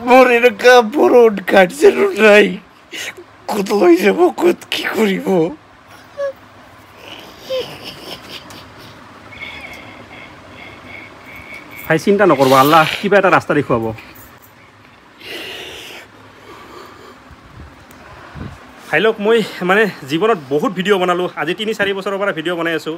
মোৰ এনেকা বড় গাৰ্জেন নাই কত লই যাব কত কি কৰিব ভাই চিন্তা নকৰব আল্লাহ কিবা এটা ৰাস্তা দেখুৱাব ভাই লোক মই মানে জীৱনত বহুত ভিডিঅ' বনালোঁ আজি ৩-৪ বছৰৰ পৰা ভিডিঅ' বনাই আছোঁ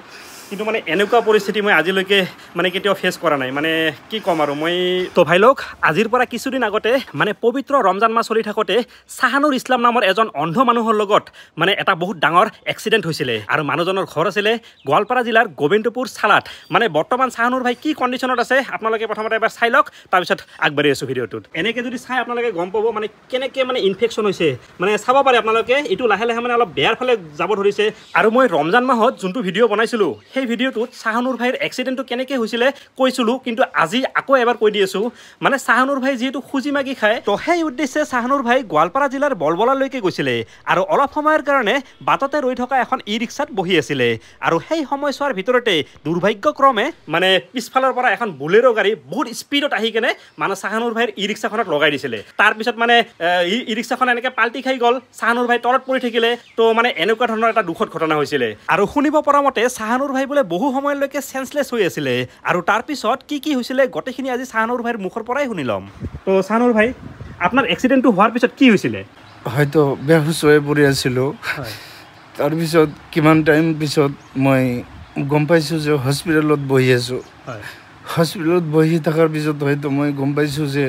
কিন্তু মানে এনেকুৱা পৰিস্থিতি মই আজিলৈকে মানে কেতিয়াও ফেচ কৰা নাই মানে কি ক'ম আৰু মই তো ভাই লোক আজিৰ পৰা কিছুদিন আগতে মানে পবিত্ৰ ৰমজান মাহ চলি থাকোঁতে চাহানুৰ ইছলাম নামৰ এজন অন্ধ মানুহৰ লগত মানে এটা বহুত ডাঙৰ এক্সিডেণ্ট হৈছিলে আৰু মানুহজনৰ ঘৰ আছিলে গোৱালপাৰা জিলাৰ গোবিন্দপুৰ চালাত মানে বৰ্তমান চাহানুৰ ভাই কি কণ্ডিশ্যনত আছে আপোনালোকে প্ৰথমতে এবাৰ চাই লওক তাৰপিছত আগবাঢ়ি আছোঁ ভিডিঅ'টোত এনেকৈ যদি চাই আপোনালোকে গম পাব মানে কেনেকৈ মানে ইনফেকশ্যন হৈছে মানে চাব পাৰে আপোনালোকে এইটো লাহে লাহে মানে অলপ বেয়াৰ ফালে যাব ধৰিছে আৰু মই ৰমজান মাহত যোনটো ভিডিঅ' বনাইছিলোঁ সেই ভিডিঅ'টোত চাহানুৰ ভাইৰ এক্সিডেণ্টটো কেনেকৈ হৈছিলে কৈছিলোঁ কিন্তু আজি আকৌ এবাৰ কৈ দি আছোঁ মানে চাহানুৰ ভাই যিহেতু খুজি মাগি খায় তো সেই উদ্দেশ্যে চাহানুৰ ভাই গোৱালপাৰা জিলাৰ বলবলালৈকে গৈছিলে আৰু অলপ সময়ৰ কাৰণে বাটতে ৰৈ থকা এখন ই ৰিক্সাত বহি আছিলে আৰু সেই সময়ছোৱাৰ ভিতৰতে দুৰ্ভাগ্যক্ৰমে মানে পিছফালৰ পৰা এখন বুলেৰো গাড়ী বহুত স্পীডত আহি কেনে মানে চাহানুৰ ভাইৰ ই ৰিক্সাখনত লগাই দিছিলে তাৰপিছত মানে ই ৰিক্সাখন এনেকৈ পাল্টি খাই গ'ল চাহানুৰ ভাই তলত পৰি থাকিলে তো মানে এনেকুৱা ধৰণৰ এটা দুখদ ঘটনা হৈছিলে আৰু শুনিব পৰা মতে চাহানুৰ ভাই বোলে বহু সময়লৈকে চেন্সলেছ হৈ আছিলে আৰু তাৰপিছত কি হৈছিলে গোটেইখিনি আজি চাহানুৰ ভাইৰ মুখৰ পৰাই শুনি ল'ম তো চাহানুৰ ভাই আপোনাৰ এক্সিডেণ্টটো হোৱাৰ পিছত কি হৈছিলে হয়তো বেহুচ হৈ পৰি আছিলোঁ তাৰপিছত কিমান টাইম পিছত মই গম পাইছোঁ যে হস্পিটেলত বহি আছোঁ হস্পিটেলত বহি থকাৰ পিছত হয়তো মই গম পাইছোঁ যে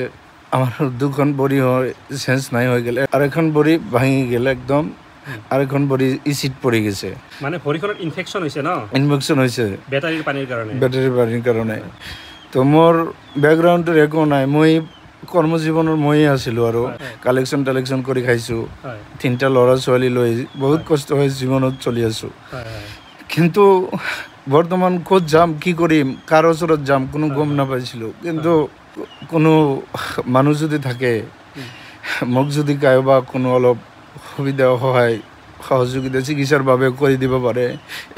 আমাৰ দুখন ভৰি হয় চেঞ্জ নাই হৈ গ'লে আৰু এখন ভৰি ভাঙি গ'লে একদম আৰু এখন ভৰি ইচিত পৰি গৈছে মানে ভৰিখনত ইনফেকশ্যন হৈছে ন ইনফেকশ্যন হৈছে বেটাৰীৰ পানীৰ কাৰণে তো মোৰ বেকগ্ৰাউণ্ডটোৰ একো নাই মই কৰ্মজীৱনৰ ময়ে আছিলোঁ আৰু কালেকশ্যন কৰি খাইছোঁ 3টা ল'ৰা ছোৱালী লৈ বহুত কষ্ট হৈ জীৱনত চলি আছোঁ কিন্তু বৰ্তমান ক'ত যাম কি কৰিম কাৰ ওচৰত যাম কোনো গম নাপাইছিলোঁ কিন্তু কোনো মানুহ যদি থাকে মোক যদি কাৰোবা কোনো অলপ সুবিধা সহায় সহযোগিতা চিকিৎসাৰ বাবে কৰি দিব পাৰে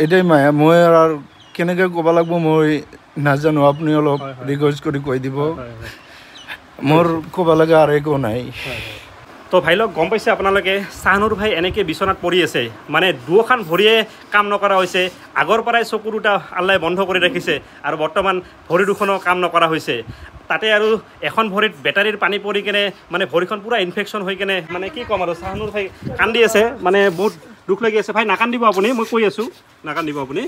এটাই মায়া মই আৰু কেনেকৈ ক'ব লাগিব মই নাজানো আপুনি অলপ ৰিকুৱেষ্ট কৰি কৈ দিব মোৰ ক'ব লগা আৰু একো নাই তো ভাই লগ গম পাইছে আপোনালোকে চাহানুৰ ভাই এনেকৈ বিচনাত পৰি আছে মানে দুয়োখন ভৰিয়ে কাম নকৰা হৈছে আগৰ পৰাই চকু দুটা আল্লাই বন্ধ কৰি ৰাখিছে আৰু বৰ্তমান ভৰি দুখনো কাম নকৰা হৈছে তাতে আৰু এখন ভৰিত বেটাৰীৰ পানী পৰি কেনে মানে ভৰিখন পুৰা ইনফেকশ্যন হৈ কেনে মানে কি ক'ম আৰু চাহানুৰ ভাই কান্দি আছে মানে বহুত দুখ লাগি আছে ভাই নাকান্দিব আপুনি মই কৈ আছোঁ নাকান্দিব আপুনি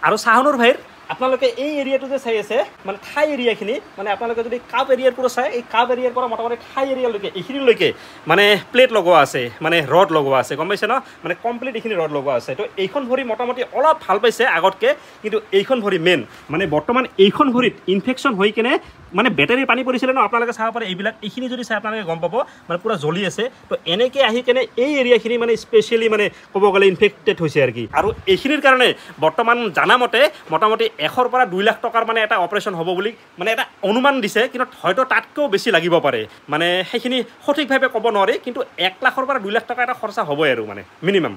আৰু চাহানুৰ ভাইৰ আপোনালোকে এই এৰিয়াটো যে চাই আছে মানে ঠাই এৰিয়াখিনি মানে আপোনালোকে যদি কাপ এৰিয়াৰ পৰা চাই এই কাপ এৰিয়াৰ পৰা মোটামুটি ঠাই এৰিয়ালৈকে এইখিনিলৈকে মানে প্লেট লগোৱা আছে মানে ৰড লগোৱা আছে গম পাইছে ন মানে কমপ্লিট এইখিনি ৰড লগোৱা আছে তো এইখন ভৰি মোটামুটি অলপ ভাল পাইছে আগতকৈ কিন্তু এইখন ভৰি মেইন মানে বৰ্তমান এইখন ভৰিত ইনফেকশ্যন হৈ কেনে মানে বেটাৰীৰ পানী পৰিছিলে ন আপোনালোকে চাব পাৰে এইবিলাক এইখিনি যদি চাই আপোনালোকে গম পাব মানে পুৰা জ্বলি আছে তো এনেকৈ আহি কেনে এই এৰিয়াখিনি মানে স্পেচিয়েলি মানে ক'ব গ'লে ইনফেক্টেড হৈছে আৰু কি আৰু এইখিনিৰ কাৰণে বৰ্তমান জানামতে মোটামুটি 100 পৰা 2 লাখ টকাৰ মানে এটা অপাৰেশ্যন হ'ব বুলি মানে এটা অনুমান দিছে কিন্তু হয়তো তাতকৈও বেছি লাগিব পাৰে মানে সেইখিনি সঠিকভাৱে ক'ব নোৱাৰি কিন্তু 1 লাখৰ পৰা 2 লাখ টকা এটা খৰচা হ'বই আৰু মানে মিনিমাম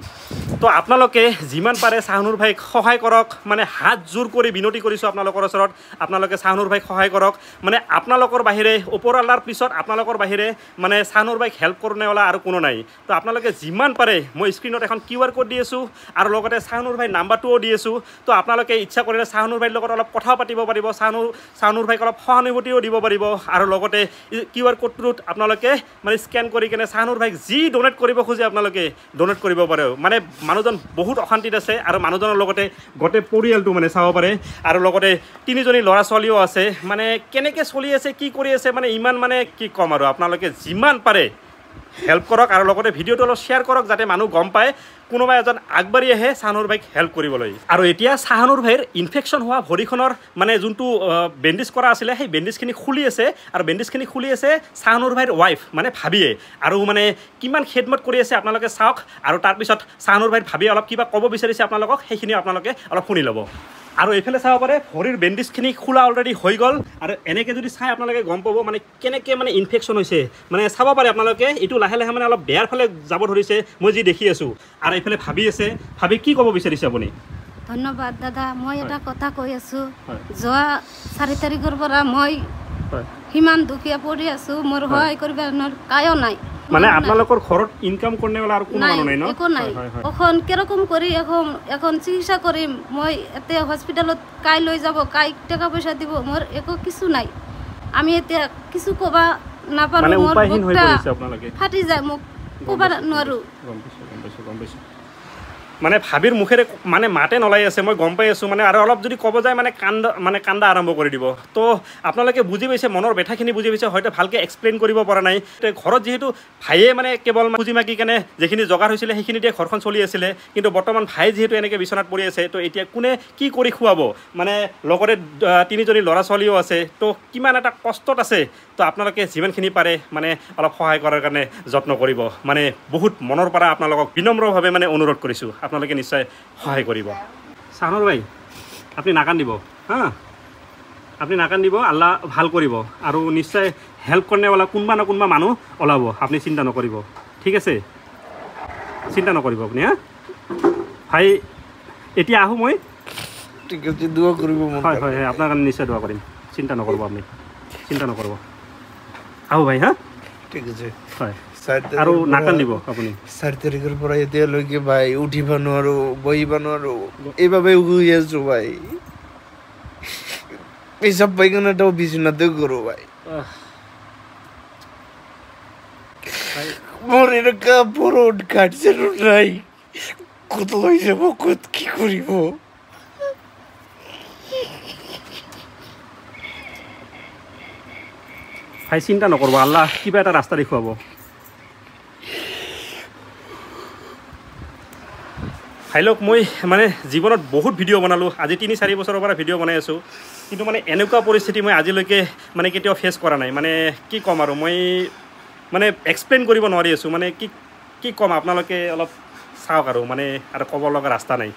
তো আপোনালোকে যিমান পাৰে চাহানুৰ ভাইক সহায় কৰক মানে হাত জোৰ কৰি বিনতি কৰিছোঁ আপোনালোকৰ ওচৰত আপোনালোকে চাহানুৰ ভাইক সহায় কৰক মানে আপোনালোকৰ বাহিৰে ওপৰ আল্লাৰ পিছত আপোনালোকৰ বাহিৰে মানে চাহানুৰ ভাইক হেল্প কৰিবলা আৰু কোনো নাই তো আপোনালোকে যিমান পাৰে মই স্ক্ৰীণত এখন QR কোড দি আছোঁ আৰু লগতে চাহানুৰ ভাই নাম্বাৰটোও দি আছোঁ তো আপোনালোকে ইচ্ছা কৰিলে চাহানুৰ ভাইৰ লগত অলপ কথাও পাতিব পাৰিব চাহানুৰ ভাইক অলপ সহানুভূতিও দিব পাৰিব আৰু লগতে QR কোডটোত আপোনালোকে মানে স্কেন কৰি কেনে চাহানুৰ ভাইক যি ডনেট কৰিব খোজে আপোনালোকে ডনেট কৰিব পাৰে মানে মানুহজন বহুত অশান্তিত আছে আৰু মানুহজনৰ লগতে গোটেই পৰিয়ালটো মানে চাব পাৰে আৰু লগতে 3জনী ল'ৰা ছোৱালীও আছে মানে কেনেকৈ চলি আছে কি কৰি আছে মানে ইমান মানে কি ক'ম আৰু আপোনালোকে যিমান পাৰে হেল্প কৰক আৰু লগতে ভিডিঅ'টো অলপ শ্বেয়াৰ কৰক যাতে মানুহ গম পায় কোনোবা এজন আগবাঢ়ি আহে চাহানুৰ ভাইক হেল্প কৰিবলৈ আৰু এতিয়া চাহানুৰ ভাইৰ ইনফেকশ্যন হোৱা ভৰিখনৰ মানে যোনটো বেণ্ডেজ কৰা আছিলে সেই বেণ্ডেজখিনি খুলি আছে আৰু বেণ্ডেজখিনি খুলি আছে চাহানুৰ ভাইৰ ৱাইফ মানে ভাবিয়ে আৰু মানে কিমান খেদমত কৰি আছে আপোনালোকে চাওক আৰু তাৰপিছত চাহানুৰ ভাইৰ ভাবিয়ে অলপ কিবা ক'ব বিচাৰিছে আপোনালোকক সেইখিনি আপোনালোকে অলপ শুনি ল'ব আৰু এইফালে চাব পাৰে ভৰিৰ বেণ্ডেজখিনি খোলা অলৰেডি হৈ গ'ল আৰু এনেকৈ যদি চাই আপোনালোকে গম পাব মানে কেনেকৈ মানে ইনফেকশ্যন হৈছে মানে চাব পাৰে আপোনালোকে এইটো লাহে লাহে মানে অলপ বেয়াৰ ফালে যাব ধৰিছে মই যি দেখি আছোঁ আৰু এইফালে ভাবি আছে ভাবি কি ক'ব বিচাৰিছে আপুনি ধন্যবাদ দাদা মই এটা কথা কৈ আছোঁ যোৱা 4 তাৰিখৰ পৰা মই সিমান দুখীয়া পৰি আছো মোৰ সহায় কৰিব কায়ো নাই মানে আপোনালোকৰ ঘৰত ইনকাম কৰনে वाला আৰু কোনো মানুহ নাই ন একো নাই এখন কিৰকম কৰি এখন চিকিৎসা কৰিম মই এতিয়া হস্পিটালত কাই লৈ যাব কাই টাকা পইচা দিব মোৰ একো কিছু নাই আমি এতিয়া কিছু কবা নাপাৰো মানে মোৰ উপায়হীন হৈ পৰিছে আপোনালোকে ফাটি যায় মোক কবা নোৱাৰো গম পাইছো মানে ভাবিৰ মুখেৰে মানে মাতে নলাই আছে মই গম পাই আছো মানে আৰু অলপ যদি ক'ব যায় মানে কান্দা আৰম্ভ কৰি দিব তো আপোনালোকে বুজি পাইছে মনৰ বেঠাখিনি বুজি পাইছে হয়তো ভালকে এক্সপ্লেইন কৰিব পৰা নাই ঘৰত যেহেতু ভাইয়ে মানে কেৱল খুজি মাগি কেনে যিখিনি জগাৰ হৈছিলে সেইখিনিতে ঘৰখন চলি আছিলে কিন্তু বৰ্তমান ভাই যেহেতু এনেকৈ বিচনাত পৰি আছে তো এতিয়া কোনে কি কৰি খুৱাব মানে লগতে 3জনী ল'ৰা ছোৱালীও আছে তো কিমান এটা কষ্টত আছে তো আপোনালোকে যিমানখিনি পাৰে মানে অলপ সহায় কৰাৰ কাৰণে যত্ন কৰিব মানে বহুত মনৰ পৰা আপোনালোকক বিনম্ৰভাৱে মানে অনুৰোধ কৰিছোঁ আপোনালোকে নিশ্চয় সহায় কৰিব শাহনুৰ ভাই আপুনি নাকান্দিব হা আপুনি নাকান্দিব আল্লাহ ভাল কৰিব আৰু নিশ্চয় হেল্প কৰণেৱালা কোনোবা না কোনোবা মানুহ ওলাব আপুনি চিন্তা নকৰিব ঠিক আছে চিন্তা নকৰিব আপুনি হা ভাই এতিয়া আহোঁ মই ঠিক আছে দোয়া কৰিব হয় হয় আপোনাৰ কাৰণে নিশ্চয় দোৱা কৰিম চিন্তা নকৰিব আপুনি চিন্তা নকৰিব আহোঁ ভাই হা ঠিক আছে হয় আৰু নাকান্দিব আপুনি 4 তাৰিখৰ পৰা এতিয়ালৈকে ভাই উঠিব নোৱাৰো বহিব নোৱাৰো এইভাবে শুই আছো ভাই পেশাব পায়খানাটাও বিছনাতে করো ভাই মোর এরকা বড় কাটছে নাই কত হয়ে যাব কত কি করিব ভাই চিন্তা নকৰিব আল্লাহ কিবা এটা ৰাস্তা দেখুৱাব ভাইলোক মই মানে জীৱনত বহুত ভিডিঅ' বনালোঁ আজি 3-4 বছৰৰ পৰা ভিডিঅ' বনাই আছোঁ কিন্তু মানে এনেকুৱা পৰিস্থিতি মই আজিলৈকে মানে কেতিয়াও ফেচ কৰা নাই মানে কি ক'ম আৰু মই মানে এক্সপ্লেইন কৰিব নোৱাৰি আছোঁ মানে কি ক'ম আপোনালোকে অলপ চাওক আৰু মানে আৰু ক'ব লগা ৰাস্তা নাই